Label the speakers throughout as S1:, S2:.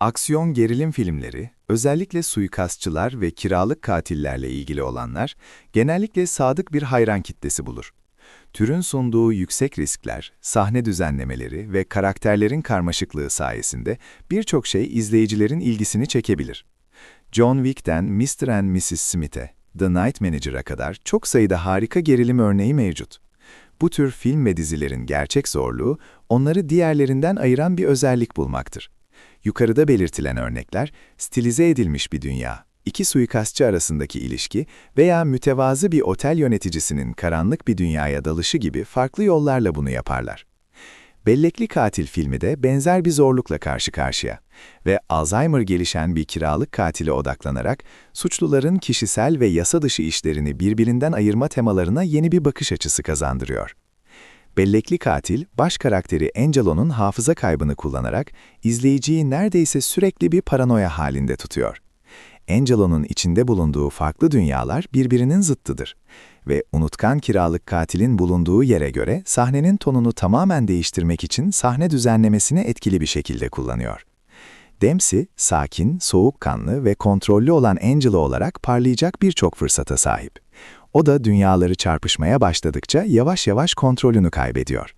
S1: Aksiyon gerilim filmleri, özellikle suikastçılar ve kiralık katillerle ilgili olanlar, genellikle sadık bir hayran kitlesi bulur. Türün sunduğu yüksek riskler, sahne düzenlemeleri ve karakterlerin karmaşıklığı sayesinde birçok şey izleyicilerin ilgisini çekebilir. John Wick'ten Mr. and Mrs. Smith'e, The Night Manager'a kadar çok sayıda harika gerilim örneği mevcut. Bu tür film ve dizilerin gerçek zorluğu, onları diğerlerinden ayıran bir özellik bulmaktır. Yukarıda belirtilen örnekler, stilize edilmiş bir dünya, iki suikastçı arasındaki ilişki veya mütevazı bir otel yöneticisinin karanlık bir dünyaya dalışı gibi farklı yollarla bunu yaparlar. Bellekli Katil filmi de benzer bir zorlukla karşı karşıya ve Alzheimer gelişen bir kiralık katile odaklanarak suçluların kişisel ve yasa dışı işlerini birbirinden ayırma temalarına yeni bir bakış açısı kazandırıyor. Bellekli katil, baş karakteri Angelo'nun hafıza kaybını kullanarak izleyiciyi neredeyse sürekli bir paranoya halinde tutuyor. Angelo'nun içinde bulunduğu farklı dünyalar birbirinin zıttıdır ve unutkan kiralık katilin bulunduğu yere göre sahnenin tonunu tamamen değiştirmek için sahne düzenlemesini etkili bir şekilde kullanıyor. Dempsey, sakin, soğukkanlı ve kontrollü olan Angelo olarak parlayacak birçok fırsata sahip. O da dünyaları çarpışmaya başladıkça yavaş yavaş kontrolünü kaybediyor.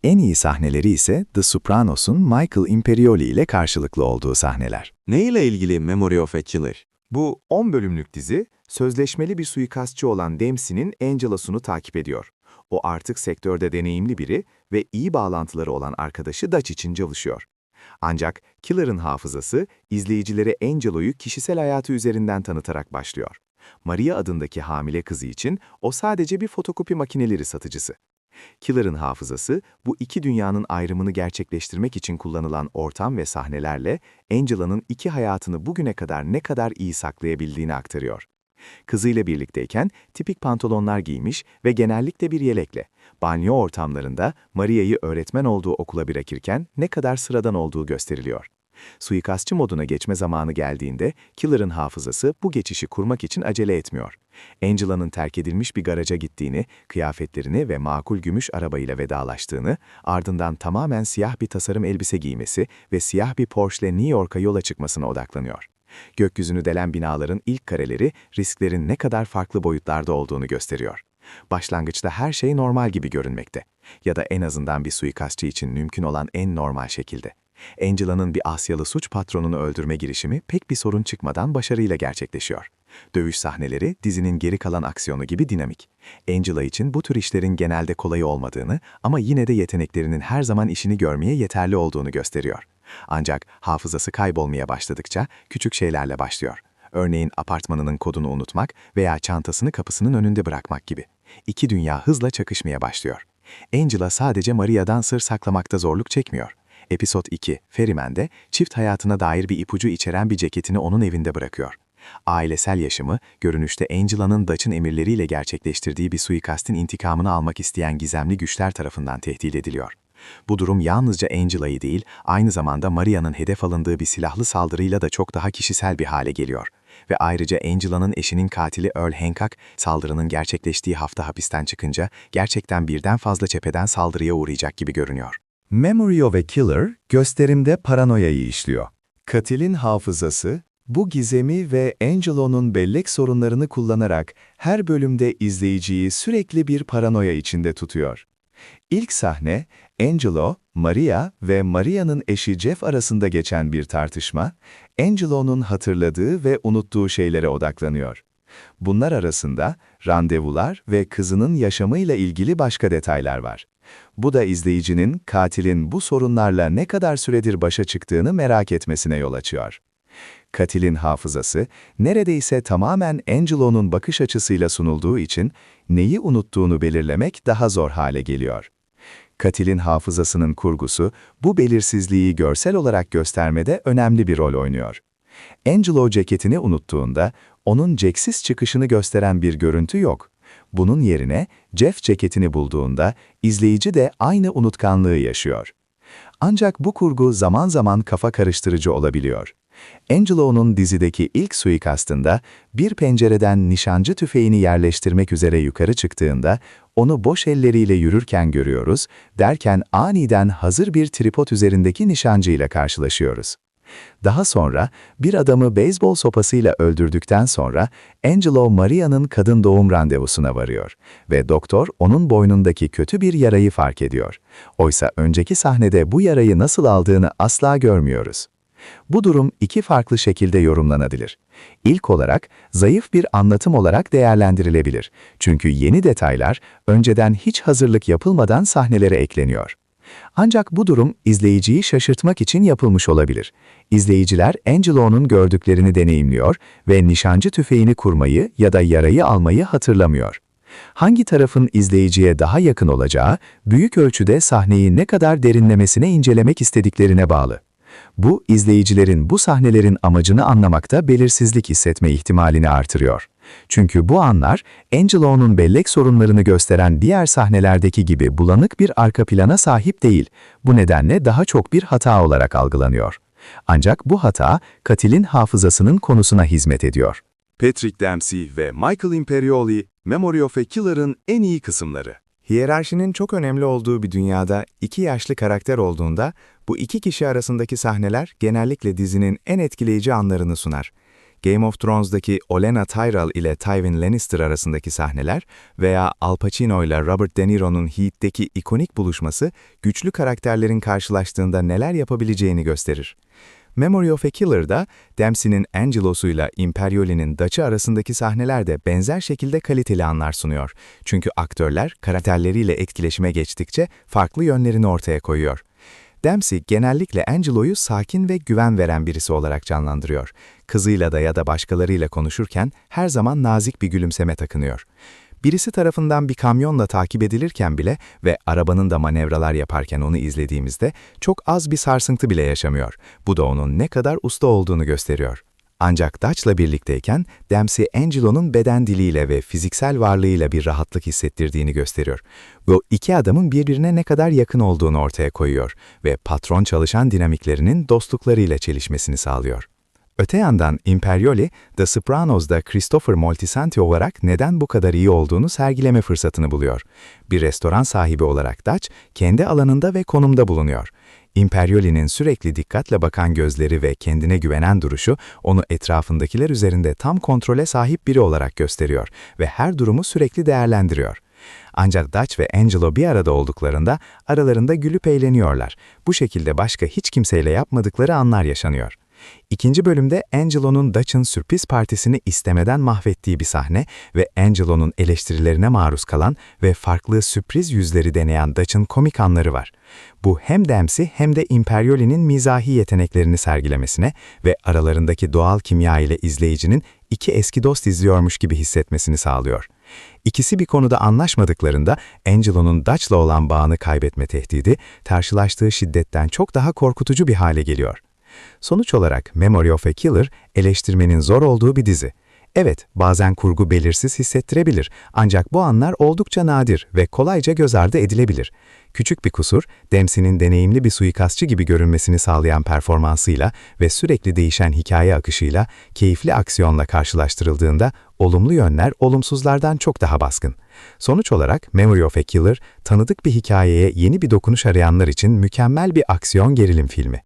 S1: En iyi sahneleri ise The Sopranos'un Michael Imperioli ile karşılıklı olduğu sahneler.
S2: Ne ile ilgili Memory of a Killer?
S3: Bu 10 bölümlük dizi, sözleşmeli bir suikastçı olan Dempsey'nin Angelos'unu takip ediyor. O artık sektörde deneyimli biri ve iyi bağlantıları olan arkadaşı Dutch için çalışıyor. Ancak Killer'ın hafızası, izleyicilere Angelo'yu kişisel hayatı üzerinden tanıtarak başlıyor. Maria adındaki hamile kızı için o sadece bir fotokopi makineleri satıcısı. Killer'ın hafızası, bu iki dünyanın ayrımını gerçekleştirmek için kullanılan ortam ve sahnelerle Angela'nın iki hayatını bugüne kadar ne kadar iyi saklayabildiğini aktarıyor. Kızıyla birlikteyken tipik pantolonlar giymiş ve genellikle bir yelekle, banyo ortamlarında Maria'yı öğretmen olduğu okula bırakırken ne kadar sıradan olduğu gösteriliyor. Suikastçı moduna geçme zamanı geldiğinde Killer'ın hafızası bu geçişi kurmak için acele etmiyor. Angela'nın terk edilmiş bir garaja gittiğini, kıyafetlerini ve makul gümüş arabayla vedalaştığını, ardından tamamen siyah bir tasarım elbise giymesi ve siyah bir Porsche'le New York'a yola çıkmasına odaklanıyor. Gökyüzünü delen binaların ilk kareleri risklerin ne kadar farklı boyutlarda olduğunu gösteriyor. Başlangıçta her şey normal gibi görünmekte ya da en azından bir suikastçı için mümkün olan en normal şekilde. Angela'nın bir Asyalı suç patronunu öldürme girişimi pek bir sorun çıkmadan başarıyla gerçekleşiyor. Dövüş sahneleri dizinin geri kalan aksiyonu gibi dinamik. Angela için bu tür işlerin genelde kolay olmadığını ama yine de yeteneklerinin her zaman işini görmeye yeterli olduğunu gösteriyor. Ancak hafızası kaybolmaya başladıkça küçük şeylerle başlıyor. Örneğin apartmanının kodunu unutmak veya çantasını kapısının önünde bırakmak gibi. İki dünya hızla çakışmaya başlıyor. Angela sadece Maria'dan sır saklamakta zorluk çekmiyor. Episod 2, Ferryman'de çift hayatına dair bir ipucu içeren bir ceketini onun evinde bırakıyor. Ailesel yaşamı, görünüşte Angela'nın Dutch'ın emirleriyle gerçekleştirdiği bir suikastin intikamını almak isteyen gizemli güçler tarafından tehdit ediliyor. Bu durum yalnızca Angela'yı değil, aynı zamanda Maria'nın hedef alındığı bir silahlı saldırıyla da çok daha kişisel bir hale geliyor. Ve ayrıca Angela'nın eşinin katili Earl Hancock, saldırının gerçekleştiği hafta hapisten çıkınca gerçekten birden fazla cepheden saldırıya uğrayacak gibi görünüyor.
S1: Memory of a Killer, gösterimde paranoyayı işliyor. Katilin hafızası, bu gizemi ve Angelo'nun bellek sorunlarını kullanarak her bölümde izleyiciyi sürekli bir paranoya içinde tutuyor. İlk sahne, Angelo, Maria ve Maria'nın eşi Jeff arasında geçen bir tartışma, Angelo'nun hatırladığı ve unuttuğu şeylere odaklanıyor. Bunlar arasında randevular ve kızının yaşamıyla ilgili başka detaylar var. Bu da izleyicinin katilin bu sorunlarla ne kadar süredir başa çıktığını merak etmesine yol açıyor. Katilin hafızası, neredeyse tamamen Angelo'nun bakış açısıyla sunulduğu için neyi unuttuğunu belirlemek daha zor hale geliyor. Katilin hafızasının kurgusu, bu belirsizliği görsel olarak göstermede önemli bir rol oynuyor. Angelo ceketini unuttuğunda, onun Jack'siz çıkışını gösteren bir görüntü yok. Bunun yerine Jeff ceketini bulduğunda izleyici de aynı unutkanlığı yaşıyor. Ancak bu kurgu zaman zaman kafa karıştırıcı olabiliyor. Angelo'nun dizideki ilk suikastında bir pencereden nişancı tüfeğini yerleştirmek üzere yukarı çıktığında onu boş elleriyle yürürken görüyoruz, derken aniden hazır bir tripod üzerindeki nişancıyla karşılaşıyoruz. Daha sonra bir adamı beyzbol sopasıyla öldürdükten sonra Angelo Maria'nın kadın doğum randevusuna varıyor ve doktor onun boynundaki kötü bir yarayı fark ediyor. Oysa önceki sahnede bu yarayı nasıl aldığını asla görmüyoruz. Bu durum iki farklı şekilde yorumlanabilir. İlk olarak zayıf bir anlatım olarak değerlendirilebilir. Çünkü yeni detaylar önceden hiç hazırlık yapılmadan sahnelere ekleniyor. Ancak bu durum izleyiciyi şaşırtmak için yapılmış olabilir. İzleyiciler Angelo'nun gördüklerini deneyimliyor ve nişancı tüfeğini kurmayı ya da yarayı almayı hatırlamıyor. Hangi tarafın izleyiciye daha yakın olacağı, büyük ölçüde sahneyi ne kadar derinlemesine incelemek istediklerine bağlı. Bu, izleyicilerin bu sahnelerin amacını anlamakta belirsizlik hissetme ihtimalini artırıyor. Çünkü bu anlar, Angelo'nun bellek sorunlarını gösteren diğer sahnelerdeki gibi bulanık bir arka plana sahip değil. Bu nedenle daha çok bir hata olarak algılanıyor. Ancak bu hata, katilin hafızasının konusuna hizmet ediyor.
S4: Patrick Dempsey ve Michael Imperioli, Memory of a Killer'ın en iyi kısımları.
S3: Hiyerarşinin çok önemli olduğu bir dünyada iki yaşlı karakter olduğunda, bu iki kişi arasındaki sahneler genellikle dizinin en etkileyici anlarını sunar. Game of Thrones'daki Olenna Tyrell ile Tywin Lannister arasındaki sahneler veya Al Pacino ile Robert De Niro'nun Heat'teki ikonik buluşması, güçlü karakterlerin karşılaştığında neler yapabileceğini gösterir. Memory of a Killer'da Dempsey'nin Angelo'suyla Imperioli'nin Dutch'ı arasındaki sahneler de benzer şekilde kaliteli anlar sunuyor. Çünkü aktörler karakterleriyle etkileşime geçtikçe farklı yönlerini ortaya koyuyor. Dempsey genellikle Angelo'yu sakin ve güven veren birisi olarak canlandırıyor. Kızıyla da ya da başkalarıyla konuşurken her zaman nazik bir gülümseme takınıyor. Birisi tarafından bir kamyonla takip edilirken bile ve arabanın da manevralar yaparken onu izlediğimizde çok az bir sarsıntı bile yaşamıyor. Bu da onun ne kadar usta olduğunu gösteriyor. Ancak Dutch'la birlikteyken Dempsey, Angelo'nun beden diliyle ve fiziksel varlığıyla bir rahatlık hissettirdiğini gösteriyor. Bu iki adamın birbirine ne kadar yakın olduğunu ortaya koyuyor ve patron-çalışan dinamiklerinin dostluklarıyla çelişmesini sağlıyor. Öte yandan Imperioli, The Sopranos'da Christopher Moltisanti olarak neden bu kadar iyi olduğunu sergileme fırsatını buluyor. Bir restoran sahibi olarak Dutch, kendi alanında ve konumda bulunuyor. Imperioli'nin sürekli dikkatle bakan gözleri ve kendine güvenen duruşu, onu etrafındakiler üzerinde tam kontrole sahip biri olarak gösteriyor ve her durumu sürekli değerlendiriyor. Ancak Dutch ve Angelo bir arada olduklarında aralarında gülüp eğleniyorlar. Bu şekilde başka hiç kimseyle yapmadıkları anlar yaşanıyor. İkinci bölümde Angelo'nun Dutch'ın sürpriz partisini istemeden mahvettiği bir sahne ve Angelo'nun eleştirilerine maruz kalan ve farklı sürpriz yüzleri deneyen Dutch'ın komik anları var. Bu hem Dempsey hem de Imperioli'nin mizahi yeteneklerini sergilemesine ve aralarındaki doğal kimya ile izleyicinin iki eski dost izliyormuş gibi hissetmesini sağlıyor. İkisi bir konuda anlaşmadıklarında Angelo'nun Dutch'la olan bağını kaybetme tehdidi, karşılaştığı şiddetten çok daha korkutucu bir hale geliyor. Sonuç olarak Memory of a Killer, eleştirmenin zor olduğu bir dizi. Evet, bazen kurgu belirsiz hissettirebilir, ancak bu anlar oldukça nadir ve kolayca göz ardı edilebilir. Küçük bir kusur, Dempsey'nin deneyimli bir suikastçı gibi görünmesini sağlayan performansıyla ve sürekli değişen hikaye akışıyla, keyifli aksiyonla karşılaştırıldığında olumlu yönler olumsuzlardan çok daha baskın. Sonuç olarak Memory of a Killer, tanıdık bir hikayeye yeni bir dokunuş arayanlar için mükemmel bir aksiyon gerilim filmi.